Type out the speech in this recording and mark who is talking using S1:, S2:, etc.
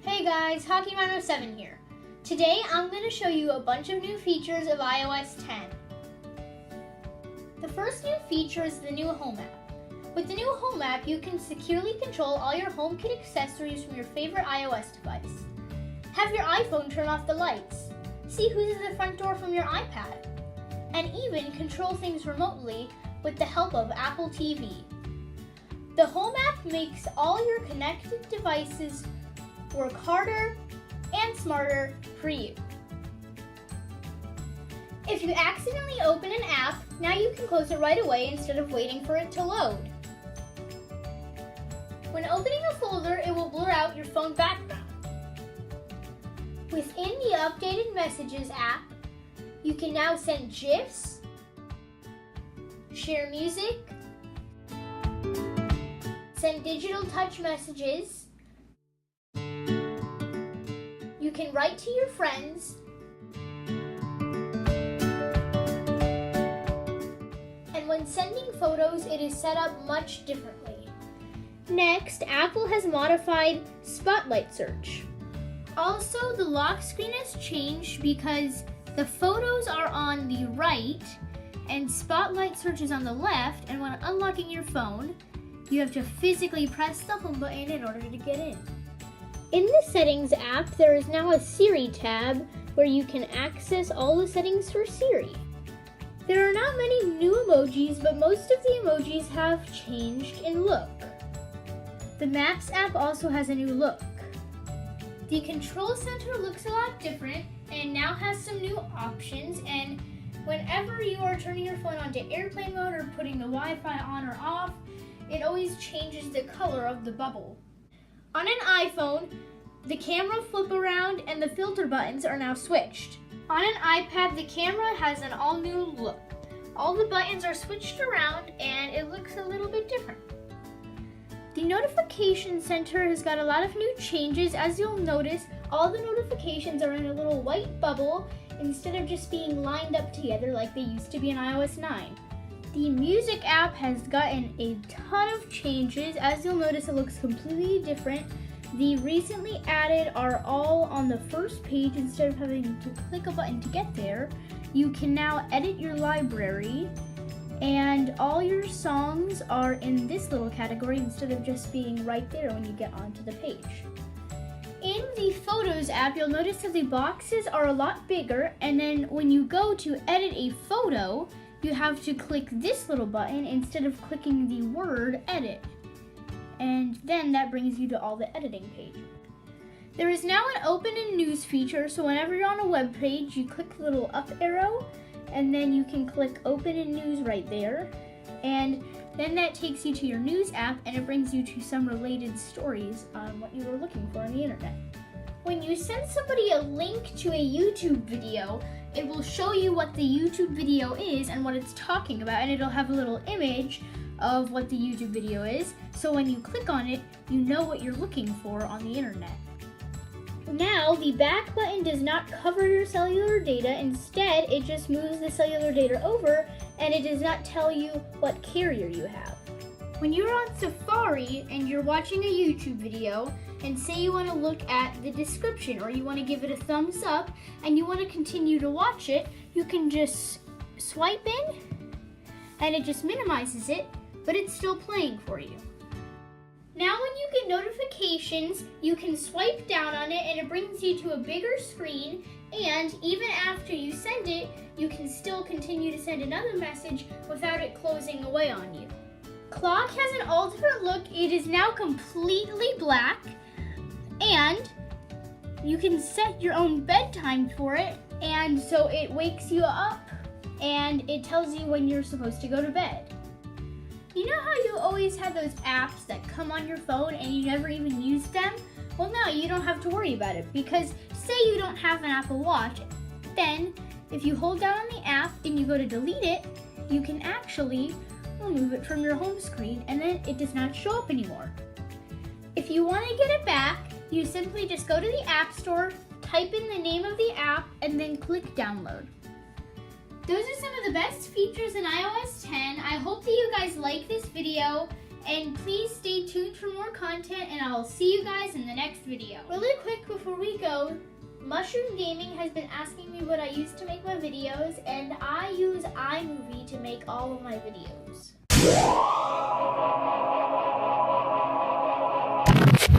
S1: Hey guys, Hockey907 here. Today I'm going to show you a bunch of new features of iOS 10. The first new feature is the new Home app. With the new Home app, you can securely control all your HomeKit accessories from your favorite iOS device. Have your iPhone turn off the lights, see who's at the front door from your iPad, and even control things remotely with the help of Apple TV. The Home app makes all your connected devices work harder and smarter for you. If you accidentally open an app, now you can close it right away instead of waiting for it to load. When opening a folder, it will blur out your phone background. Within the updated Messages app, you can now send GIFs, share music, send digital touch messages. You can write to your friends, and when sending photos, it is set up much differently. Next, Apple has modified Spotlight Search. Also, the lock screen has changed because the photos are on the right and Spotlight Search is on the left, and when unlocking your phone, you have to physically press the home button in order to get in. In the Settings app, there is now a Siri tab where you can access all the settings for Siri. There are not many new emojis, but most of the emojis have changed in look. The Maps app also has a new look. The Control Center looks a lot different and now has some new options, and whenever you are turning your phone onto airplane mode or putting the Wi-Fi on or off, it always changes the color of the bubble. On an iPhone, the camera flip around and the filter buttons are now switched. On an iPad, the camera has an all-new look. All the buttons are switched around and it looks a little bit different. The Notification Center has got a lot of new changes. As you'll notice, all the notifications are in a little white bubble instead of just being lined up together like they used to be in iOS 9. The Music app has gotten a ton of changes. As you'll notice, it looks completely different. The recently added are all on the first page instead of having to click a button to get there. You can now edit your library, and all your songs are in this little category instead of just being right there when you get onto the page. In the Photos app, you'll notice that the boxes are a lot bigger, and then when you go to edit a photo, you have to click this little button instead of clicking the word edit. And then that brings you to all the editing pages. There is now an Open in News feature, so whenever you're on a web page, you click the little up arrow, and then you can click Open in News right there. And then that takes you to your News app, and it brings you to some related stories on what you were looking for on the internet. When you send somebody a link to a YouTube video, it will show you what the YouTube video is and what it's talking about, and it'll have a little image of what the YouTube video is, so when you click on it, you know what you're looking for on the internet. Now, the back button does not cover your cellular data. Instead, it just moves the cellular data over, and it does not tell you what carrier you have. When you're on Safari and you're watching a YouTube video, and say you want to look at the description or you want to give it a thumbs up and you want to continue to watch it, you can just swipe in and it just minimizes it, but it's still playing for you. Now when you get notifications, you can swipe down on it and it brings you to a bigger screen, and even after you send it, you can still continue to send another message without it closing away on you. Clock has an all different look. It is now completely black, and you can set your own bedtime for it, and so it wakes you up and it tells you when you're supposed to go to bed. You know how you always have those apps that come on your phone and you never even use them? Well, now you don't have to worry about it, because say you don't have an Apple Watch, then if you hold down on the app and you go to delete it, you can actually remove it from your home screen and then it does not show up anymore. If you want to get it back, you simply just go to the App Store, type in the name of the app, and then click download. Those are some of the best features in iOS 10. I hope that you guys like this video, And please stay tuned for more content, and I'll see you guys in the next video. Really quick before we go, Mushroom Gaming has been asking me what I use to make my videos, and I use iMovie to make all of my videos.